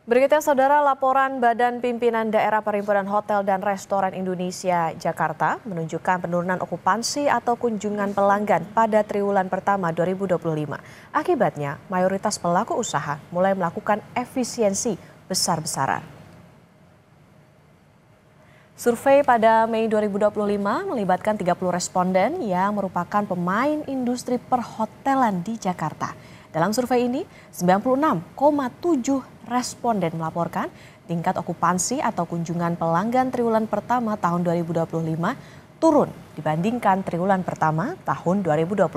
Berikutnya, Saudara, laporan Badan Pimpinan Daerah Perhimpunan Hotel dan Restoran Indonesia Jakarta menunjukkan penurunan okupansi atau kunjungan pelanggan pada triwulan pertama 2025. Akibatnya, mayoritas pelaku usaha mulai melakukan efisiensi besar-besaran. Survei pada Mei 2025 melibatkan 30 responden yang merupakan pemain industri perhotelan di Jakarta. Dalam survei ini, 96,7 responden melaporkan tingkat okupansi atau kunjungan pelanggan triwulan pertama tahun 2025 turun dibandingkan triwulan pertama tahun 2024.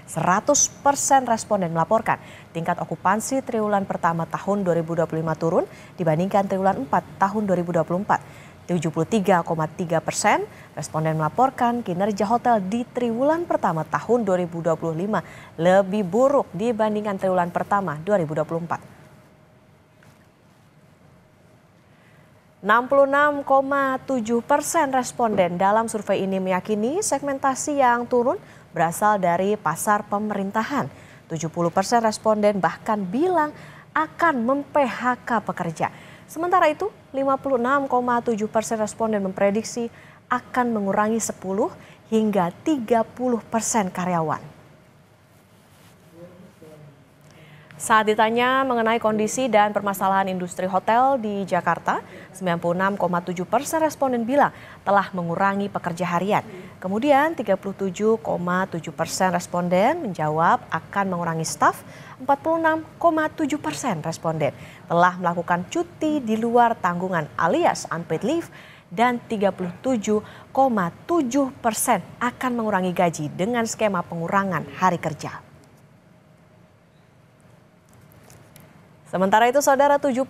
100% responden melaporkan tingkat okupansi triwulan pertama tahun 2025 turun dibandingkan triwulan 4 tahun 2024. 73,3% responden melaporkan kinerja hotel di triwulan pertama tahun 2025 lebih buruk dibandingkan triwulan pertama 2024. 66,7% responden dalam survei ini meyakini segmentasi yang turun berasal dari pasar pemerintahan. 70% responden bahkan bilang akan mem-PHK pekerja. Sementara itu, 56,7% responden memprediksi akan mengurangi 10 hingga 30% karyawan. Saat ditanya mengenai kondisi dan permasalahan industri hotel di Jakarta, 96,7% responden bilang telah mengurangi pekerja harian. Kemudian 37,7% responden menjawab akan mengurangi staf, 46,7% responden telah melakukan cuti di luar tanggungan alias unpaid leave, dan 37,7% akan mengurangi gaji dengan skema pengurangan hari kerja. Sementara itu, Saudara, 70%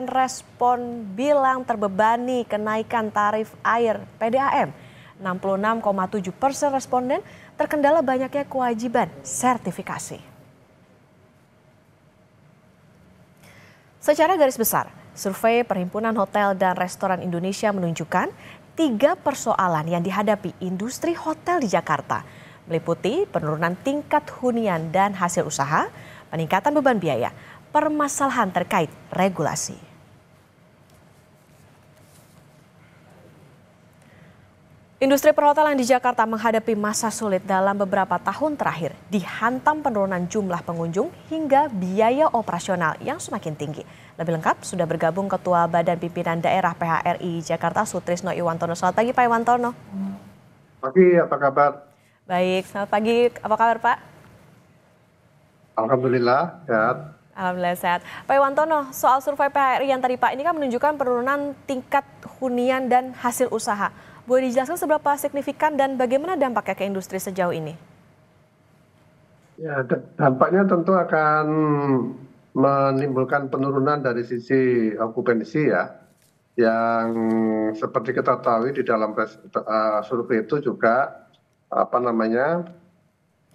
respon bilang terbebani kenaikan tarif air PDAM. 66,7% responden terkendala banyaknya kewajiban sertifikasi. Secara garis besar, survei Perhimpunan Hotel dan Restoran Indonesia menunjukkan 3 persoalan yang dihadapi industri hotel di Jakarta, meliputi penurunan tingkat hunian dan hasil usaha, peningkatan beban biaya, permasalahan terkait regulasi. Industri perhotelan di Jakarta menghadapi masa sulit dalam beberapa tahun terakhir, dihantam penurunan jumlah pengunjung hingga biaya operasional yang semakin tinggi. Lebih lengkap sudah bergabung Ketua Badan Pimpinan Daerah PHRI Jakarta, Sutrisno Iwantono. Selamat pagi, Pak Iwantono. Pagi, apa kabar? Baik, selamat pagi. Apa kabar, Pak? Alhamdulillah, sehat. Alhamdulillah sehat. Pak Iwantono, soal survei PHRI yang tadi Pak, ini kan menunjukkan penurunan tingkat hunian dan hasil usaha. Boleh dijelaskan seberapa signifikan dan bagaimana dampaknya ke industri sejauh ini? Ya, dampaknya tentu akan menimbulkan penurunan dari sisi okupansi ya. Yang seperti kita tahu di dalam survei itu juga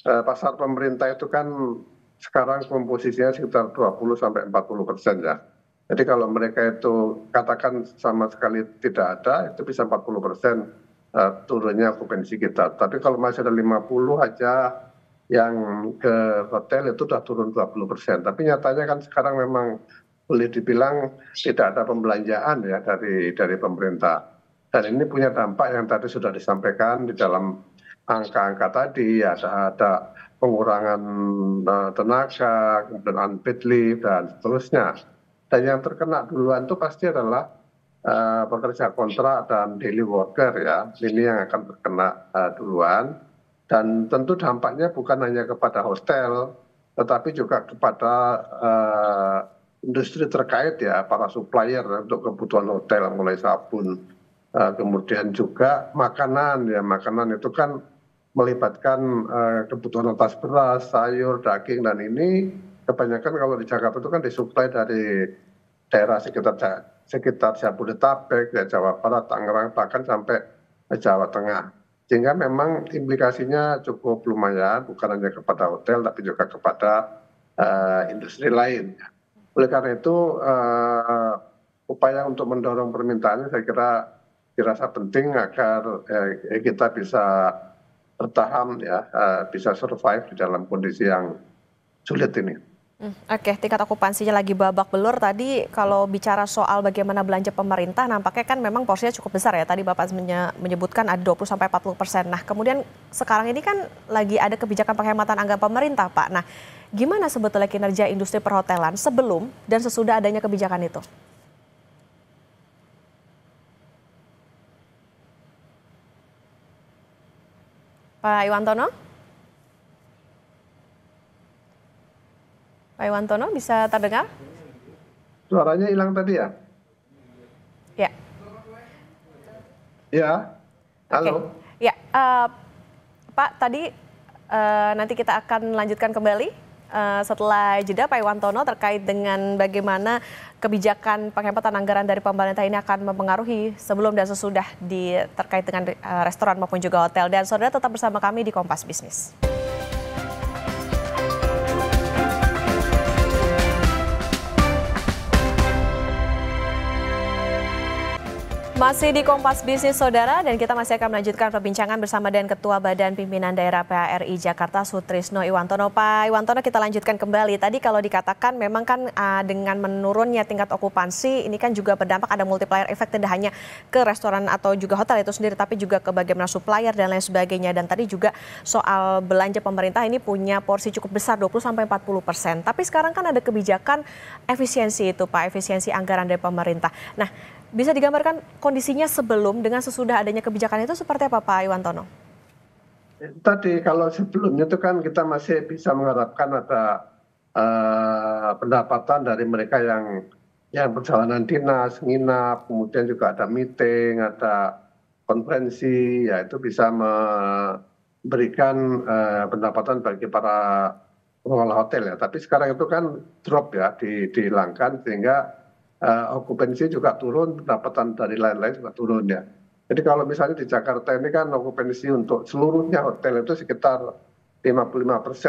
pasar pemerintah itu kan sekarang komposisinya sekitar 20-40% ya. Jadi kalau mereka itu katakan sama sekali tidak ada, itu bisa 40% turunnya okupansi kita. Tapi kalau masih ada 50 aja yang ke hotel itu sudah turun 20%. Tapi nyatanya kan sekarang memang boleh dibilang tidak ada pembelanjaan ya dari pemerintah. Dan ini punya dampak yang tadi sudah disampaikan di dalam angka-angka tadi, ada pengurangan tenaga, kemudian unpaid leave dan seterusnya. Dan yang terkena duluan itu pasti adalah pekerja kontrak dan daily worker ya. Ini yang akan terkena duluan. Dan tentu dampaknya bukan hanya kepada hotel, tetapi juga kepada industri terkait ya, para supplier untuk kebutuhan hotel, mulai sabun, kemudian juga makanan ya. Makanan itu kan melibatkan kebutuhan atas beras, sayur, daging, dan ini kebanyakan kalau di Jakarta itu kan disuplai dari daerah sekitar Jabodetabek, ya, Jawa Barat, Tangerang, bahkan sampai Jawa Tengah. Sehingga memang implikasinya cukup lumayan, bukan hanya kepada hotel, tapi juga kepada industri lain. Oleh karena itu, upaya untuk mendorong permintaannya saya kira dirasa penting agar kita bisa bertahan ya, bisa survive di dalam kondisi yang sulit ini. Oke, tingkat okupansinya lagi babak belur. Tadi kalau bicara soal bagaimana belanja pemerintah, nampaknya kan memang porsinya cukup besar ya. Tadi Bapak menyebutkan ada 20-40%. Nah, kemudian sekarang ini kan lagi ada kebijakan penghematan anggaran pemerintah, Pak. Nah, gimana sebetulnya kinerja industri perhotelan sebelum dan sesudah adanya kebijakan itu? Pak Iwantono? Pak Iwantono bisa terdengar? Suaranya hilang tadi ya? Ya. Ya, Oke. halo. Ya, Pak, tadi nanti kita akan lanjutkan kembali setelah jeda Pak Iwantono terkait dengan bagaimana kebijakan penghematan anggaran dari pemerintah ini akan mempengaruhi sebelum dan sesudah terkait dengan restoran maupun juga hotel. Dan saudara tetap bersama kami di Kompas Bisnis. Masih di Kompas Bisnis Saudara, dan kita masih akan melanjutkan perbincangan bersama dengan Ketua Badan Pimpinan Daerah PHRI Jakarta Sutrisno Iwantono. Pak Iwantono, kita lanjutkan kembali. Tadi kalau dikatakan memang kan dengan menurunnya tingkat okupansi ini kan juga berdampak ada multiplier effect tidak hanya ke restoran atau juga hotel itu sendiri, tapi juga ke bagaimana supplier dan lain sebagainya. Dan tadi juga soal belanja pemerintah ini punya porsi cukup besar 20-40%. Tapi sekarang kan ada kebijakan efisiensi itu Pak, efisiensi anggaran dari pemerintah. Nah, bisa digambarkan kondisinya sebelum dengan sesudah adanya kebijakan itu seperti apa Pak Iwantono? Tadi kalau sebelumnya itu kan kita masih bisa mengharapkan ada pendapatan dari mereka yang perjalanan dinas, nginap, kemudian juga ada meeting, ada konferensi, ya itu bisa memberikan pendapatan bagi para pengelola hotel ya. Tapi sekarang itu kan drop ya, dihilangkan sehingga okupansi juga turun, pendapatan dari lain-lain juga turun ya. Jadi kalau misalnya di Jakarta ini kan okupansi untuk seluruhnya hotel itu sekitar 55%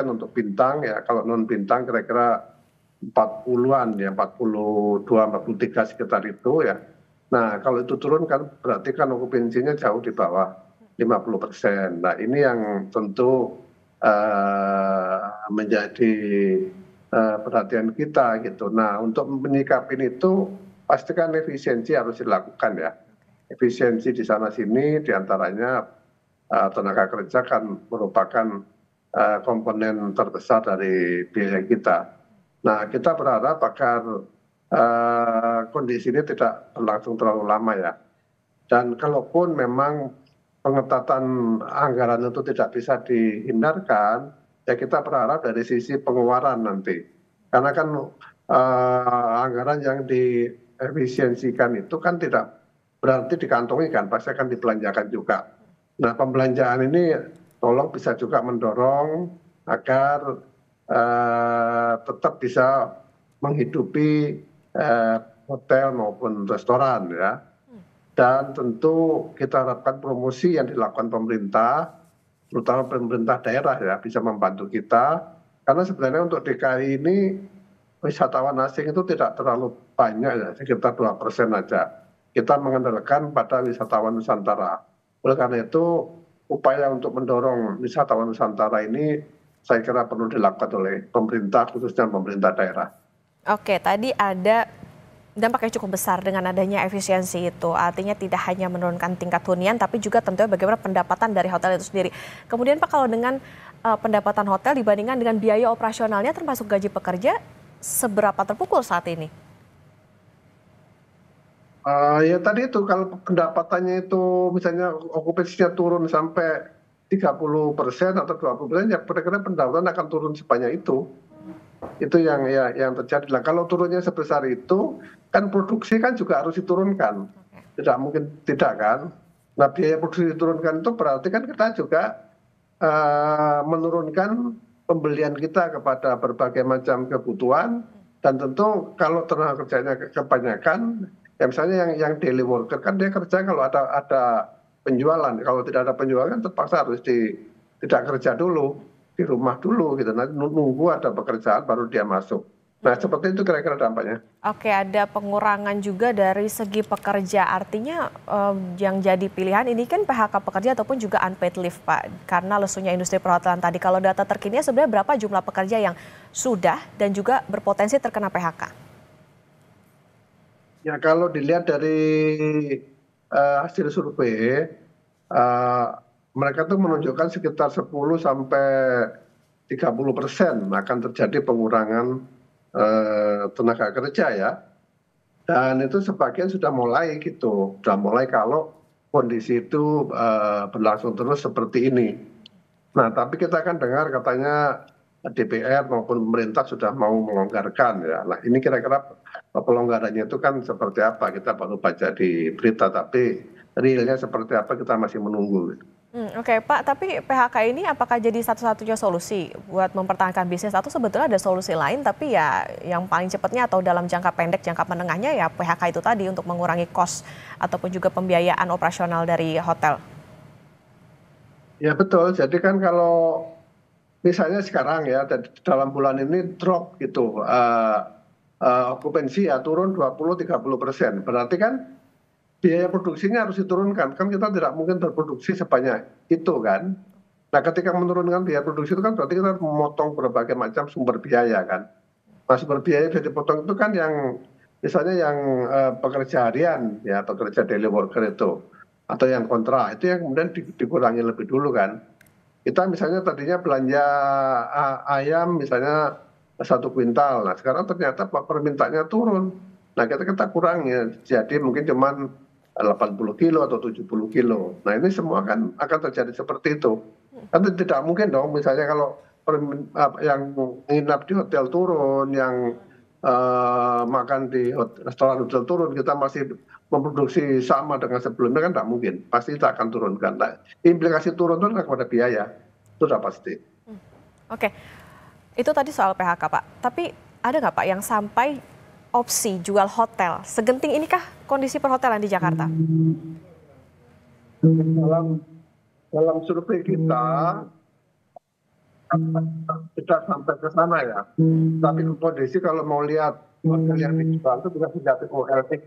untuk bintang ya, kalau non bintang kira-kira 40-an ya, 42, 43 sekitar itu ya. Nah kalau itu turun kan berarti kan okupansinya jauh di bawah 50%. Nah ini yang tentu menjadi perhatian kita gitu. Nah untuk menyikapi itu pastikan efisiensi harus dilakukan ya. Efisiensi di sana sini diantaranya tenaga kerja kan merupakan komponen terbesar dari biaya kita. Nah kita berharap agar kondisi ini tidak berlangsung terlalu lama ya. Dan kalaupun memang pengetatan anggaran itu tidak bisa dihindarkan, ya kita berharap dari sisi pengeluaran nanti. Karena kan anggaran yang diefisiensikan itu kan tidak berarti dikantongi kan, pasti akan dibelanjakan juga. Nah pembelanjaan ini tolong bisa juga mendorong agar tetap bisa menghidupi hotel maupun restoran ya. Dan tentu kita harapkan promosi yang dilakukan pemerintah, terutama pemerintah daerah ya, bisa membantu kita. Karena sebenarnya untuk DKI ini wisatawan asing itu tidak terlalu banyak ya, sekitar 2% aja. Kita mengandalkan pada wisatawan Nusantara. Oleh karena itu, upaya untuk mendorong wisatawan Nusantara ini saya kira perlu dilakukan oleh pemerintah, khususnya pemerintah daerah. Oke, tadi ada dampaknya cukup besar dengan adanya efisiensi itu. Artinya tidak hanya menurunkan tingkat hunian, tapi juga tentunya bagaimana pendapatan dari hotel itu sendiri. Kemudian Pak, kalau dengan pendapatan hotel dibandingkan dengan biaya operasionalnya termasuk gaji pekerja, seberapa terpukul saat ini? Ya tadi itu kalau pendapatannya itu misalnya okupansinya turun sampai 30% atau 20%, ya kira-kira pendapatan akan turun sebanyak itu. Itu yang terjadi. Nah, kalau turunnya sebesar itu, kan produksi kan juga harus diturunkan. Tidak mungkin tidak kan. Nah, biaya produksi diturunkan itu berarti kan kita juga menurunkan pembelian kita kepada berbagai macam kebutuhan. Dan tentu kalau tenaga kerjanya kebanyakan, ya misalnya yang daily worker kan dia kerja kalau ada penjualan. Kalau tidak ada penjualan kan terpaksa harus tidak kerja dulu, di rumah dulu gitu. Nanti nunggu ada pekerjaan baru dia masuk. Nah, seperti itu kira-kira dampaknya. Oke, ada pengurangan juga dari segi pekerja. Artinya yang jadi pilihan ini kan PHK pekerja ataupun juga unpaid leave, Pak. Karena lesunya industri perhotelan tadi. Kalau data terkini sebenarnya berapa jumlah pekerja yang sudah dan juga berpotensi terkena PHK? Ya, kalau dilihat dari hasil survei, eh, mereka tuh menunjukkan sekitar 10 sampai 30% akan terjadi pengurangan tenaga kerja ya. Dan itu sebagian sudah mulai gitu, sudah mulai kalau kondisi itu berlangsung terus seperti ini. Nah, tapi kita kan dengar katanya DPR maupun pemerintah sudah mau melonggarkan ya. Nah, ini kira-kira pelonggarannya itu kan seperti apa? Kita baru baca di berita, tapi realnya seperti apa kita masih menunggu. Oke, Pak, tapi PHK ini apakah jadi satu-satunya solusi buat mempertahankan bisnis atau sebetulnya ada solusi lain tapi ya yang paling cepatnya atau dalam jangka pendek, jangka menengahnya ya PHK itu tadi untuk mengurangi kos ataupun juga pembiayaan operasional dari hotel? Ya betul, jadi kan kalau misalnya sekarang ya dalam bulan ini drop gitu, okupansi ya turun 20-30%. Berarti kan biaya produksinya harus diturunkan. Kan kita tidak mungkin berproduksi sebanyak itu kan. Nah, ketika menurunkan biaya produksi itu kan berarti kita memotong berbagai macam sumber biaya kan. Nah, sumber biaya yang dipotong itu kan yang misalnya yang pekerja harian ya, pekerja daily worker itu atau yang kontrak itu yang kemudian dikurangi lebih dulu kan. Kita misalnya tadinya belanja ayam misalnya 1 kuintal, nah sekarang ternyata permintaannya turun. Nah, kita kurangi, jadi mungkin cuman 80 kilo atau 70 kilo. Nah, ini semua kan akan terjadi seperti itu. Kan tidak mungkin dong misalnya kalau yang nginap di hotel turun, yang makan di restoran hotel turun, kita masih memproduksi sama dengan sebelumnya kan tidak mungkin. Pasti kita akan turunkan. Nah, implikasi turun itu adalah kepada biaya. Itu sudah pasti. Oke, itu tadi soal PHK, Pak. Tapi ada nggak, Pak, yang sampai opsi jual hotel? Segenting inikah kondisi perhotelan di Jakarta? Dalam survei kita tidak sampai ke sana ya. Tapi kondisi kalau mau lihat hotel yang dijual itu bisa menjadi OLX.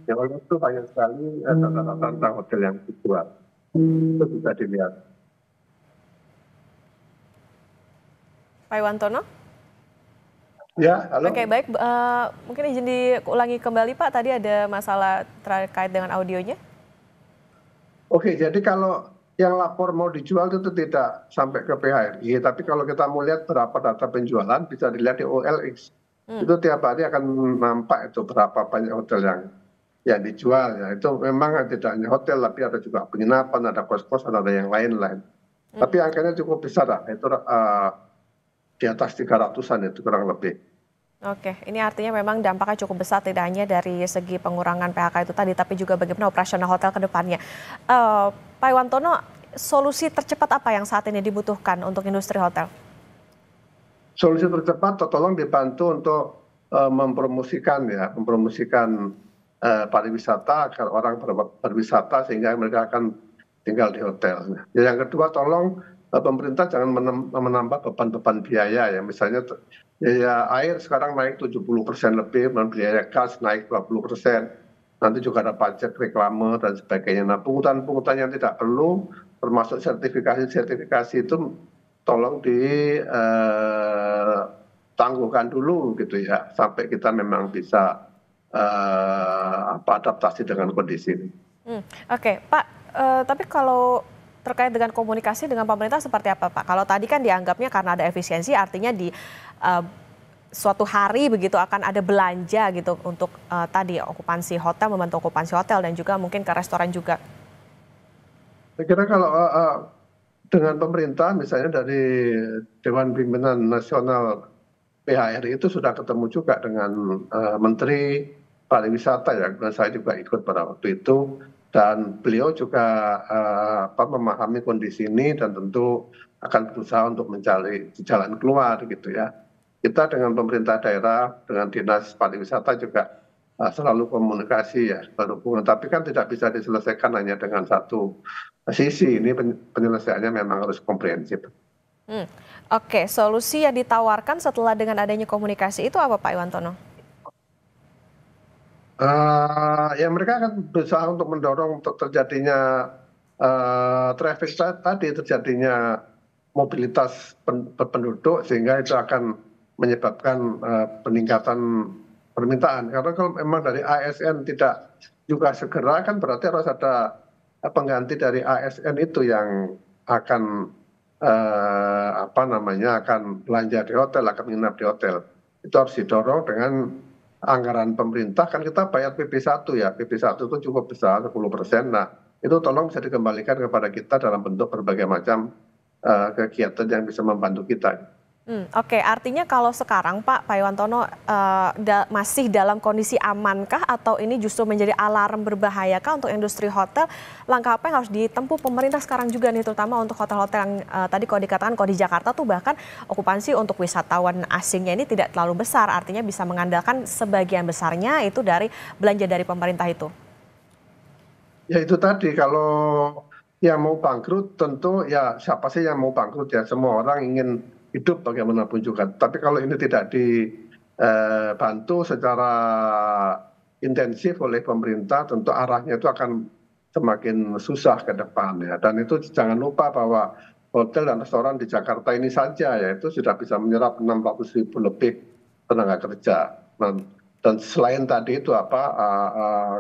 Ya, OLX itu banyak sekali data-data tentang hotel yang dijual. Itu bisa dilihat. Pak Iwantono? Ya, halo. Oke, baik. Mungkin izin diulangi kembali, Pak. Tadi ada masalah terkait dengan audionya. Oke, jadi kalau yang lapor mau dijual itu tidak sampai ke PHRI, tapi kalau kita mau lihat berapa data penjualan bisa dilihat di OLX. Itu tiap hari akan nampak itu berapa banyak hotel yang dijual ya. Itu memang tidak hanya hotel, tapi ada juga penginapan, ada kos-kosan, ada yang lain-lain. Tapi angkanya cukup besar lah, itu di atas 300-an itu kurang lebih. Oke, ini artinya memang dampaknya cukup besar tidak hanya dari segi pengurangan PHK itu tadi, tapi juga bagaimana operasional hotel ke depannya. Pak Iwantono, solusi tercepat apa yang saat ini dibutuhkan untuk industri hotel? Solusi tercepat tolong dibantu untuk mempromosikan pariwisata agar orang berwisata sehingga mereka akan tinggal di hotel. Yang kedua, tolong pemerintah jangan menambah beban-beban biaya ya. Misalnya biaya air sekarang naik 70% lebih, biaya gas naik 20%. Nanti juga ada pajak reklame dan sebagainya. Nah, pungutan-pungutan yang tidak perlu, termasuk sertifikasi itu tolong ditangguhkan dulu gitu ya, sampai kita memang bisa adaptasi dengan kondisi ini. Oke, Pak, tapi kalau terkait dengan komunikasi dengan pemerintah seperti apa, Pak? Kalau tadi kan dianggapnya karena ada efisiensi, artinya di suatu hari begitu akan ada belanja gitu untuk tadi okupansi hotel, membantu okupansi hotel dan juga mungkin ke restoran juga. Saya kira kalau dengan pemerintah misalnya dari Dewan Pimpinan Nasional PHRI itu sudah ketemu juga dengan Menteri Pariwisata ya, saya juga ikut pada waktu itu dan beliau juga memahami kondisi ini dan tentu akan berusaha untuk mencari jalan keluar gitu ya. Kita dengan pemerintah daerah, dengan dinas pariwisata juga selalu komunikasi ya, berhubungan. Tapi kan tidak bisa diselesaikan hanya dengan satu sisi, ini penyelesaiannya memang harus komprehensif. Hmm. Oke, solusi yang ditawarkan setelah dengan adanya komunikasi itu apa Pak Iwantono? Ya mereka akan berusaha untuk mendorong untuk terjadinya traffic tadi, terjadinya mobilitas penduduk sehingga itu akan menyebabkan peningkatan permintaan. Karena kalau memang dari ASN tidak juga segera kan berarti harus ada pengganti dari ASN itu yang akan apa namanya akan belanja di hotel, akan menginap di hotel. Itu harus didorong dengan anggaran pemerintah. Kan kita bayar PP1 ya, PP1 itu cukup besar 10%. Nah itu tolong bisa dikembalikan kepada kita dalam bentuk berbagai macam kegiatan yang bisa membantu kita. Oke, artinya kalau sekarang Pak Iwantono masih dalam kondisi amankah atau ini justru menjadi alarm berbahayakah untuk industri hotel? Langkah apa yang harus ditempuh pemerintah sekarang juga nih, terutama untuk hotel-hotel yang tadi kalau dikatakan kalau di Jakarta tuh bahkan okupansi untuk wisatawan asingnya ini tidak terlalu besar, artinya bisa mengandalkan sebagian besarnya itu dari belanja dari pemerintah itu. Ya itu tadi, kalau yang mau bangkrut tentu ya siapa sih yang mau bangkrut ya, semua orang ingin hidup bagaimanapun juga. Tapi kalau ini tidak dibantu secara intensif oleh pemerintah, tentu arahnya itu akan semakin susah ke depan ya. Dan itu jangan lupa bahwa hotel dan restoran di Jakarta ini saja ya itu sudah bisa menyerap 600.000 lebih tenaga kerja. Dan selain tadi itu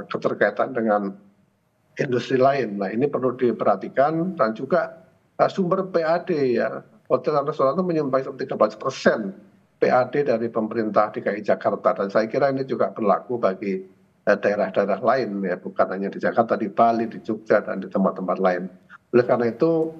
keterkaitan dengan industri lain. Nah ini perlu diperhatikan dan juga sumber PAD ya. Hotel dan restoran itu menyumbang 13% PAD dari pemerintah DKI Jakarta, dan saya kira ini juga berlaku bagi daerah-daerah lain ya, bukan hanya di Jakarta, di Bali, di Jogja, dan di tempat-tempat lain. Oleh karena itu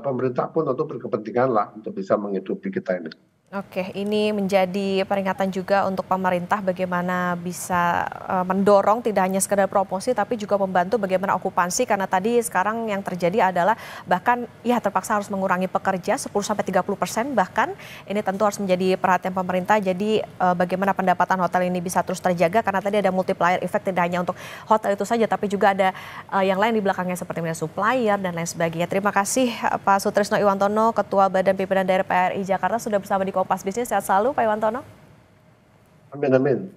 pemerintah pun tentu berkepentingan lah untuk bisa menghidupi kita ini. Oke, ini menjadi peringatan juga untuk pemerintah bagaimana bisa mendorong tidak hanya sekedar promosi tapi juga membantu bagaimana okupansi, karena tadi sekarang yang terjadi adalah bahkan ya terpaksa harus mengurangi pekerja 10-30%, bahkan ini tentu harus menjadi perhatian pemerintah. Jadi bagaimana pendapatan hotel ini bisa terus terjaga, karena tadi ada multiplier effect tidak hanya untuk hotel itu saja tapi juga ada yang lain di belakangnya seperti supplier dan lain sebagainya. Terima kasih Pak Sutrisno Iwantono, Ketua Badan Pimpinan Daerah PRI Jakarta sudah bersama di Kompas Bisnis. Sehat selalu Pak Iwantono. Amin, amin.